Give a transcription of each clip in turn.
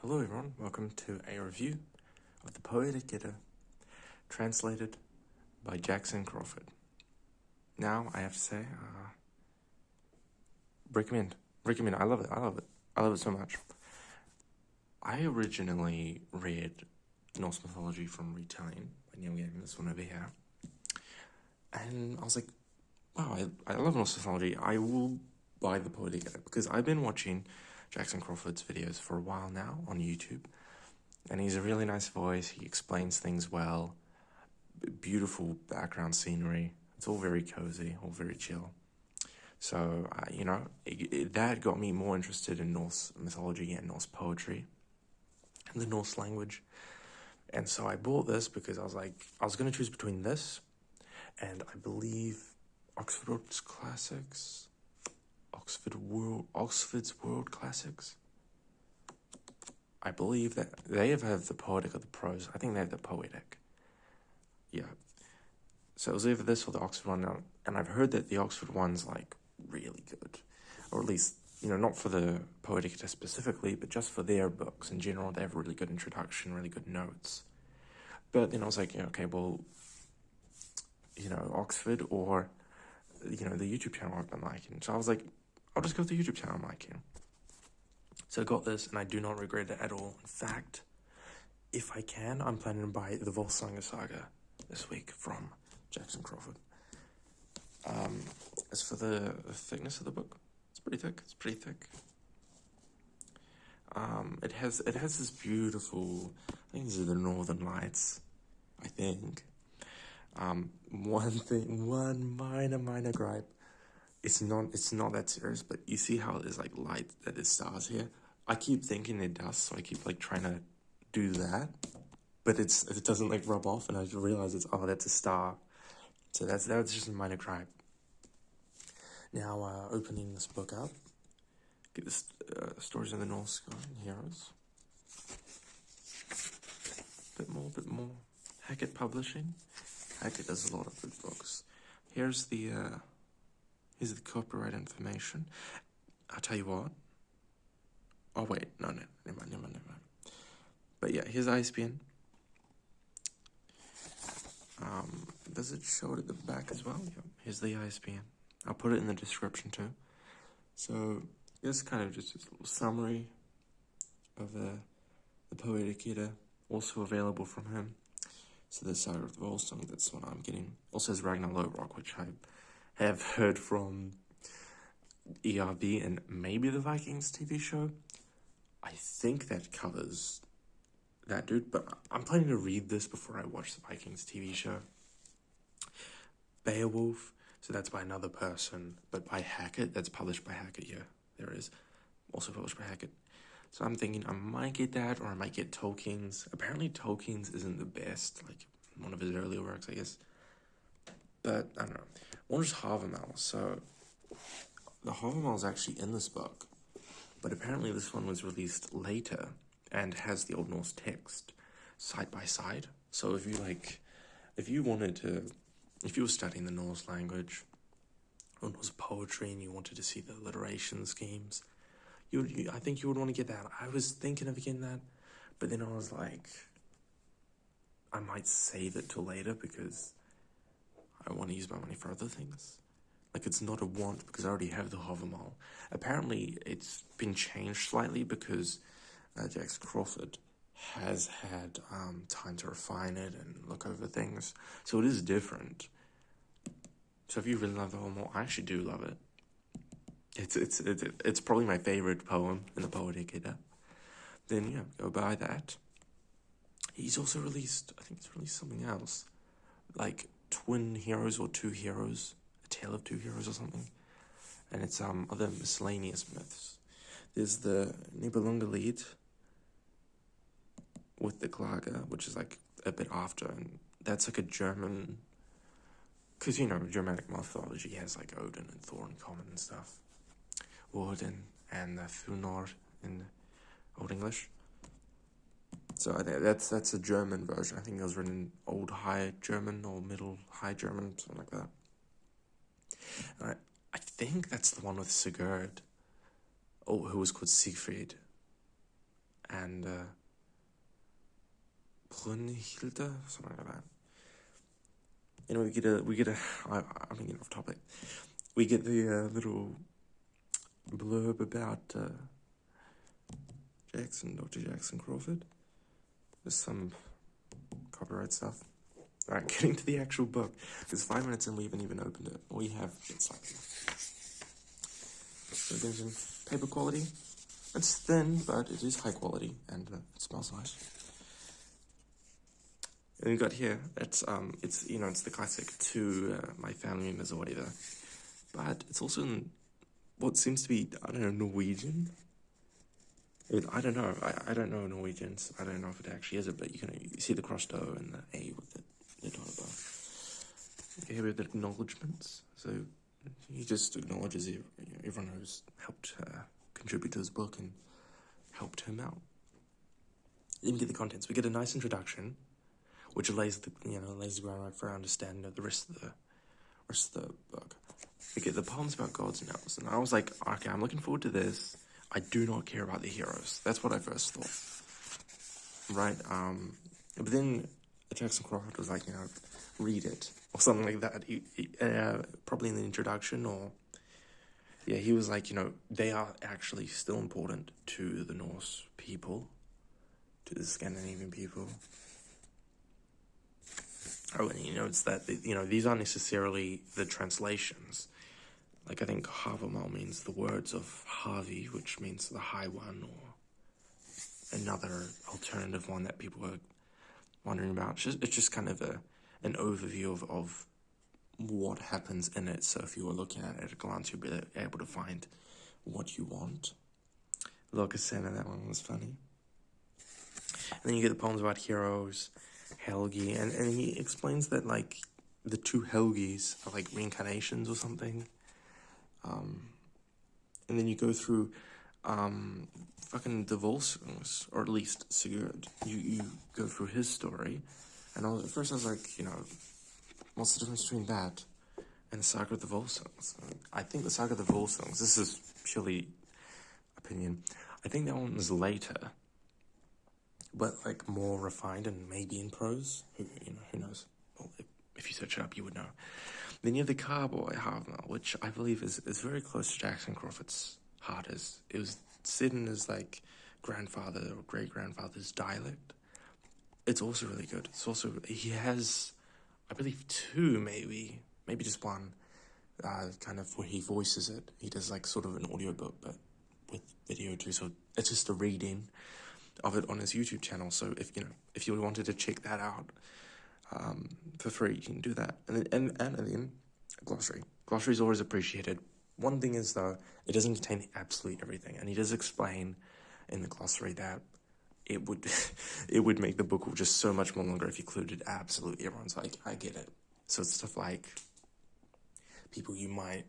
Hello everyone, welcome to a review of the Poetic Edda, translated by Jackson Crawford. Now, I have to say, recommend, I love it so much. I originally read Norse mythology from Retelling by Neil Gaiman, this one over here, and I was like, wow, I love Norse mythology, I will buy the Poetic Edda, because I've been watching Jackson Crawford's videos for a while now on YouTube, and he's a really nice voice, he explains things well, beautiful background scenery, it's all very cozy, all very chill. So, that got me more interested in Norse mythology and Norse poetry, and the Norse language, and so I bought this because I was going to choose between this, and I believe Oxford's World Classics. I believe that they have the Poetic or the prose. I think they have the Poetic. Yeah. So it was either this or the Oxford one now, and I've heard that the Oxford one's really good, or at least not for the Poetic specifically, but just for their books in general. They have a really good introduction, really good notes. But then I was like, yeah, okay, well, Oxford or the YouTube channel I've been liking. So I was like, I'll just go with the YouTube channel I'm liking. So I got this, and I do not regret it at all. In fact, if I can, I'm planning to buy the Volsunga Saga this week from Jackson Crawford. As for the thickness of the book, it's pretty thick. It has this beautiful, I think these are the Northern Lights, I think. One minor gripe. It's not that serious, but you see how there's light that there's stars here? I keep thinking it does, so I keep trying to do that, but it doesn't rub off, and I realize that's a star. So that's just a minor gripe. Now, opening this book up, get the stories of the Norse heroes. Bit more. Hackett Publishing. Hackett does a lot of good books. Here's the copyright information. I'll tell you what. Oh wait, no, never mind. But yeah, here's ISBN. Does it show it at the back as well? Yeah, here's the ISBN. I'll put it in the description too. So this kind of just a little summary of the Poetic Edda, also available from him. So the Saga of the Volsung, that's what I'm getting. Also has Ragnar Lothbrok, which I have heard from ERB and maybe the Vikings TV show. I think that covers that dude, but I'm planning to read this before I watch the Vikings TV show. Beowulf, so that's by another person, but by Hackett, that's published by Hackett, yeah, there is. Also published by Hackett. So I'm thinking I might get that, or I might get Tolkien's. Apparently Tolkien's isn't the best, one of his earlier works, I guess. But, I don't know. One is Havamal, so the Havamal is actually in this book, but apparently this one was released later and has the Old Norse text side by side. So if you were studying the Norse language or Norse poetry and you wanted to see the alliteration schemes, I think you would want to get that. I was thinking of getting that, but then I was like, I might save it till later because I want to use my money for other things. It's not a want because I already have the Havamal. Apparently, it's been changed slightly because Jackson Crawford has had time to refine it and look over things. So it is different. So if you really love the Havamal, I actually do love it. It's probably my favorite poem in the Poetic Edda. Then, yeah, go buy that. He's also released, I think he's released something else. Twin Heroes or Two Heroes. A Tale of Two Heroes or something. And it's other miscellaneous myths. There's the Nibelungenlied with the Klaga, which is a bit after, and that's a German, because Germanic mythology has Odin and Thor in common and stuff. Odin and Thunor in Old English. So that's a German version. I think it was written in Old High German or Middle High German, something like that. And I think that's the one with Sigurd, who was called Siegfried. and Brunhilde, something like that. Anyway, I'm getting off topic. We get the little blurb about Dr. Jackson Crawford. There's some copyright stuff. Alright, getting to the actual book. There's 5 minutes and we haven't even opened it. We have, it's like, so there's in paper quality. It's thin, but it is high quality, and it smells nice. And we got here, it's the classic to my family members or whatever. But it's also in what seems to be, I don't know, Norwegian. I don't know. I don't know Norwegian, so I don't know if it actually is it, but you see the crossed O and the A with the dot above. Here with the acknowledgements. So he just acknowledges everyone who's helped contribute to his book and helped him out. Then we get the contents. We get a nice introduction, which lays the groundwork for our understanding of the rest of the book. We get the poems about gods and elves, and I was like, okay, I'm looking forward to this. I do not care about the heroes. That's what I first thought. Right? But then Jackson Crawford was like, read it. Or something like that. He probably in the introduction or... Yeah, he was like, they are actually still important to the Norse people. To the Scandinavian people. Oh, and he notes that, these aren't necessarily the translations. Like, I think Havermal means the words of Harvey, which means the High One, or another alternative one that people are wondering about. It's just kind of an overview of what happens in it. So if you were looking at it at a glance, you'll be able to find what you want. Locusena, that one was funny. And then you get the poems about heroes, Helgi, and he explains that, like, the 2 Helgis are, like, reincarnations or something. And then you go through fucking the Volsungs, or at least Sigurd. You go through his story, and at first I was like, what's the difference between that and the Saga of the Volsungs? I think the Saga of the Volsungs, this is purely opinion, I think that one was later, but like more refined and maybe in prose. Who knows? Well, if you search it up, you would know. Then you have the Carboy Havermal, which I believe is very close to Jackson Crawford's heart. It was said in his like grandfather or great grandfather's dialect. It's also really good. It's also, he has, I believe 2 maybe just 1, kind of where he voices it. He does like sort of an audiobook, but with video too. So it's just a reading of it on his YouTube channel. So if you wanted to check that out, for free, you can do that. And then glossary. Glossary is always appreciated. One thing is, though, it doesn't contain absolutely everything. And he does explain in the glossary that it would make the book just so much more longer if you included absolutely everyone's like, I get it. So it's stuff like people you might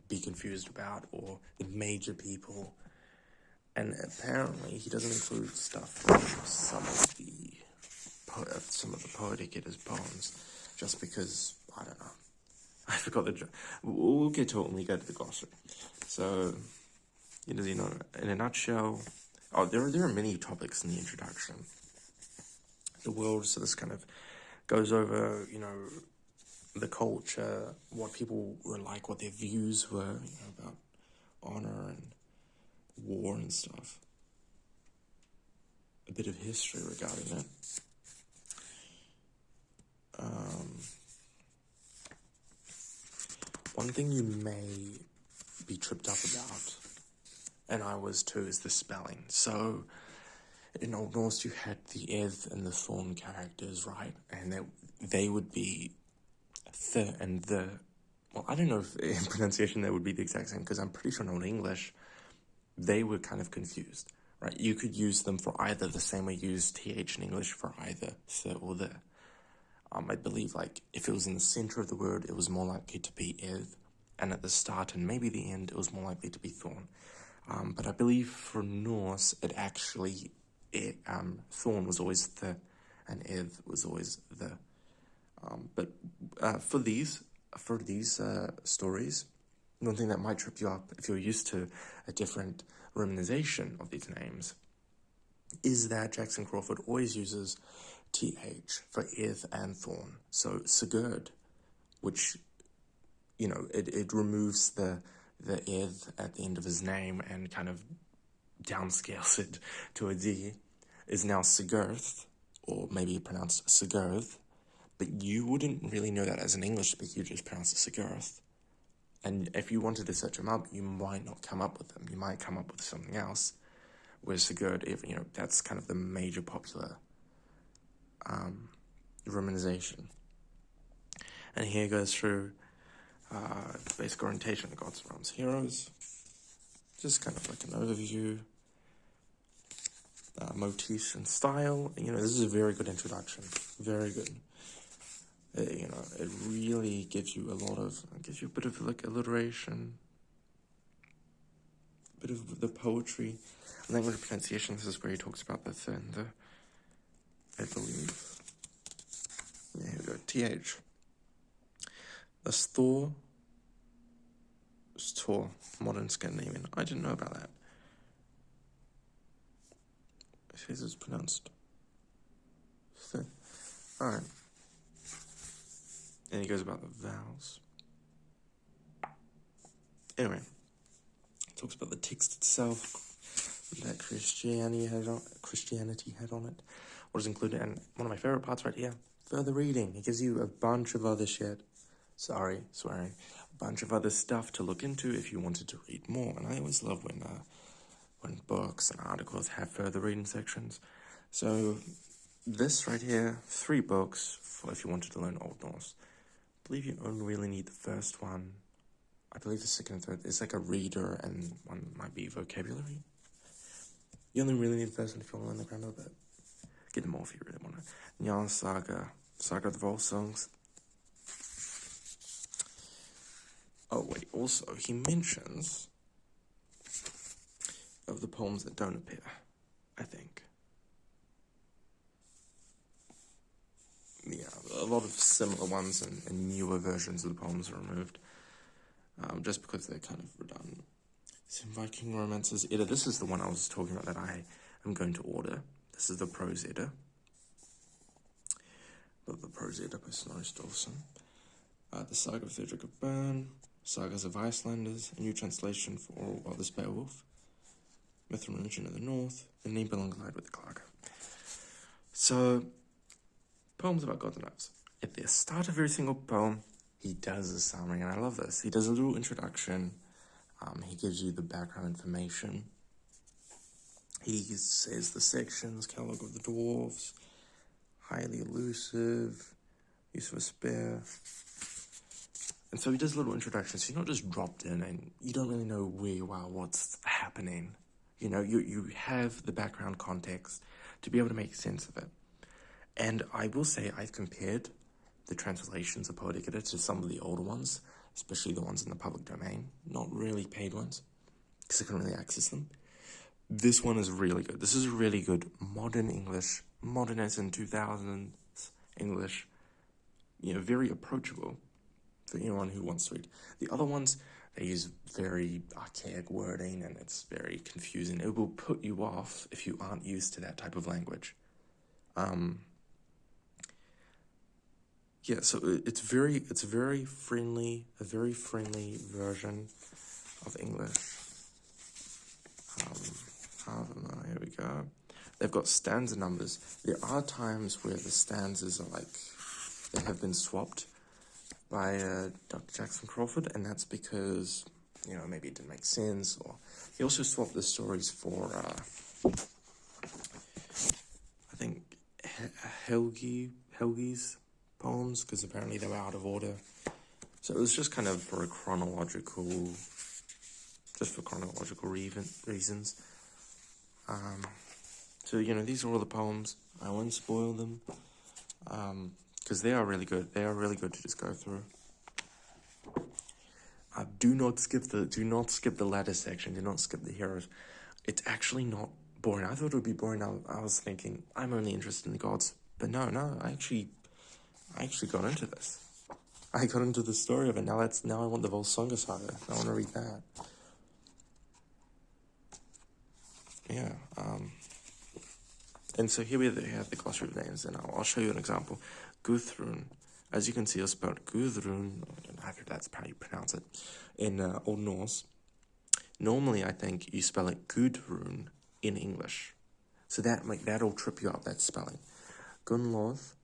be confused about or the major people. And apparently he doesn't include stuff from some of the Poetic Edda's poems, just because, I don't know. I forgot we'll get to it when we go to the glossary. So, in a nutshell, there are many topics in the introduction. The world, so this kind of goes over, the culture, what people were like, what their views were, about honor and war and stuff. A bit of history regarding it. One thing you may be tripped up about, and I was too, is the spelling. So, in Old Norse, you had the Ed and the Thorn characters, right? And they would be the and the. Well, I don't know if in pronunciation they would be the exact same, because I'm pretty sure in Old English, they were kind of confused, right? You could use them for either the same way you use TH in English for either the or the. I believe, like, if it was in the center of the word, it was more likely to be Ed, and at the start and maybe the end, it was more likely to be Thorn. But I believe for Norse, it actually, Thorn was always the, and Ed was always the. But for these stories, one thing that might trip you up if you're used to a different romanization of these names is that Jackson Crawford always uses TH for Ith and Thorn. So Sigurd, which, it removes the Ith at the end of his name and kind of downscales it to a D, is now Sigurth, or maybe pronounced Sigurth, but you wouldn't really know that as an English speaker, you just pronounce it Sigurth. And if you wanted to search them up, you might not come up with them. You might come up with something else. Whereas Sigurd, that's kind of the major popular romanization. And here goes through basic orientation of gods, realms, heroes. Just kind of like an overview. Motifs and style. This is a very good introduction. Very good. It really gives you a bit of like alliteration, a bit of the poetry, language pronunciation. This is where he talks about the I believe. Yeah, here we go. TH. Thus Thor is Tor, modern Scandinavian. I didn't know about that. It says it's pronounced. Alright. And he goes about the vowels. Anyway, talks about the text itself, that Christianity had on it, what is included, and one of my favorite parts right here, further reading. It gives you a bunch of other shit. Sorry, swearing. A bunch of other stuff to look into if you wanted to read more. And I always love when books and articles have further reading sections. So this right here, 3 books for if you wanted to learn Old Norse. I believe you only really need the first one. I believe the second and third is like a reader, and one might be vocabulary. You only really need the first one if you want to learn the grammar, but get them all if you really want to. Njan Saga, Saga of the Volsungs. Oh wait, also he mentions of the poems that don't appear, I think. Yeah, a lot of similar ones and newer versions of the poems are removed, just because they're kind of redundant. Some Viking romances. Edda, this is the one I was talking about that I am going to order. This is the prose Edda. The prose Edda by Snorri Sturluson. The Saga of Frederick of Bern. Sagas of Icelanders. A new translation for Oral Others Beowulf. Myth and Religion of the North. And Nibelungenlied with the Clark. So, poems about gods and elves. At the start of every single poem, he does a summary, and I love this. He does a little introduction. He gives you the background information. He says the sections, Catalogue of the Dwarves, highly elusive, use of a spear. And so he does a little introduction, so you're not just dropped in and you don't really know where you are, what's happening. You have the background context to be able to make sense of it. And I will say I've compared the translations of Poetic Edda to some of the older ones, especially the ones in the public domain, not really paid ones, because I couldn't really access them. This one is really good. This is really good modern English, modern as in 2000s English, very approachable for anyone who wants to read. The other ones, they use very archaic wording and it's very confusing. It will put you off if you aren't used to that type of language. So it's a very friendly version of English. Here we go. They've got stanza numbers. There are times where the stanzas are they have been swapped by Dr. Jackson Crawford, and that's because, maybe it didn't make sense, or he also swapped the stories for, I think, Helgi's poems, because apparently they were out of order. So it was just kind of for chronological reasons. So, these are all the poems. I won't spoil them, because they are really good. They are really good to just go through. Do not skip the latter section. Do not skip the heroes. It's actually not boring. I thought it would be boring. I was thinking, I'm only interested in the gods. But no, I actually got into this. I got into the story of it. Now I want the Volsunga saga. I want to read that. Yeah. And so here we have the glossary of names, and I'll show you an example. Gudrun. As you can see, it's spelled Gudrun. I don't know if that's how you pronounce it. In Old Norse. Normally, I think you spell it Gudrun in English. So that'll trip you up, that spelling. Gunnloth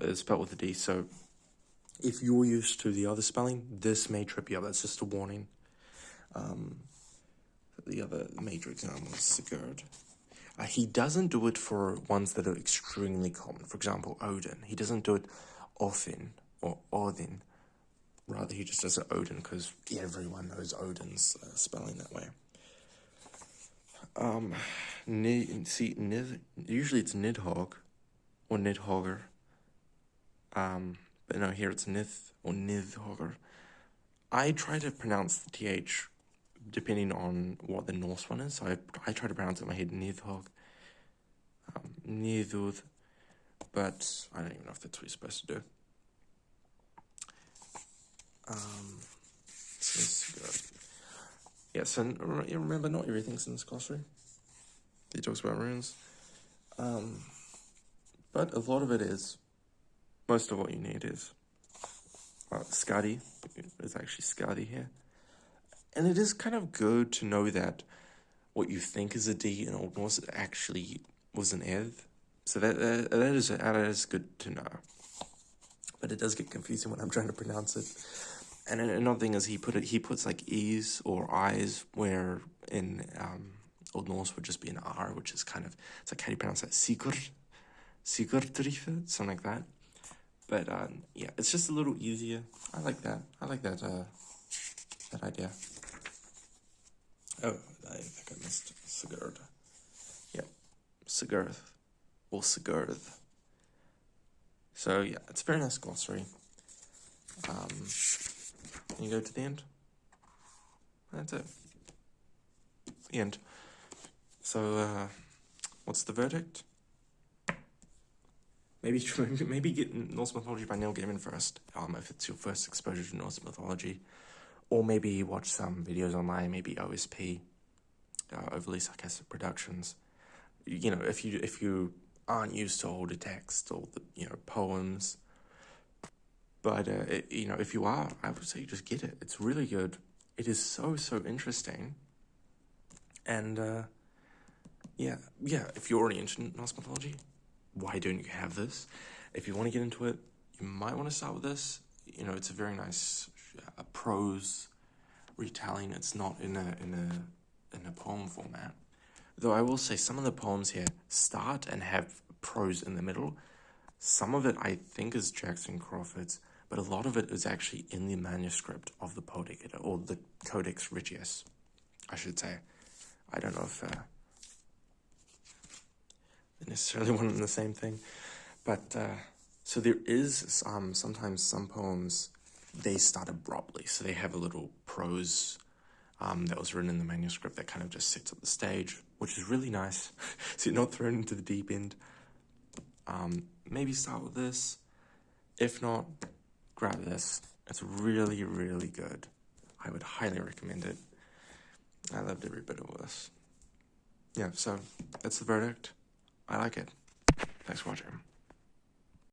is spelled with a D. So if you're used to the other spelling, this may trip you up. That's just a warning. The other major example is Sigurd. He doesn't do it for ones that are extremely common. For example, Odin. He doesn't do it often, or Odin. Rather, he just does it Odin, because everyone knows Odin's spelling that way. Usually it's Nidhogg, or Nidhogger. But no, here it's Nith, or Nidhogger. I try to pronounce the TH depending on what the Norse one is. So I try to pronounce it in my head, Nidhogg, Nidhud, but I don't even know if that's what you're supposed to do. Yeah, so remember, not everything's in this glossary. He talks about runes. But a lot of it is, most of what you need is Skadi. There's actually Skadi here. And it is kind of good to know that what you think is a D in Old Norse actually was an Eth. So that is good to know. But it does get confusing when I'm trying to pronounce it. And another thing is he puts like E's or I's, where in Old Norse would just be an R, which is kind of, it's like, how do you pronounce that? Sigurd, something like that. But yeah, it's just a little easier. I like that. I like that idea. Oh, I think I missed Sigurd. Yeah, Sigurd, or Sigurd. So yeah, it's a very nice glossary. You go to the end. That's it. The end. So, what's the verdict? Maybe get Norse mythology by Neil Gaiman first, if it's your first exposure to Norse mythology. Or maybe watch some videos online, maybe OSP, Overly Sarcastic Productions. You know, if you aren't used to older text or the poems. But if you are, I would say just get it. It's really good. It is so interesting. And yeah. If you're already into Norse mythology, why don't you have this? If you want to get into it, you might want to start with this. It's a very nice prose retelling. It's not in a poem format. Though I will say some of the poems here start and have prose in the middle. Some of it I think is Jackson Crawford's, but a lot of it is actually in the manuscript of the Poetic, Edda, or the Codex Regius, I should say. I don't know if they're necessarily one and the same thing. But, so there is sometimes some poems, they start abruptly. So they have a little prose that was written in the manuscript that kind of just sits at the stage, which is really nice. So you're not thrown into the deep end. Maybe start with this. If not, grab this. It's really good. I would highly recommend it. I loved every bit of this. Yeah, so that's the verdict. I like it. Thanks for watching.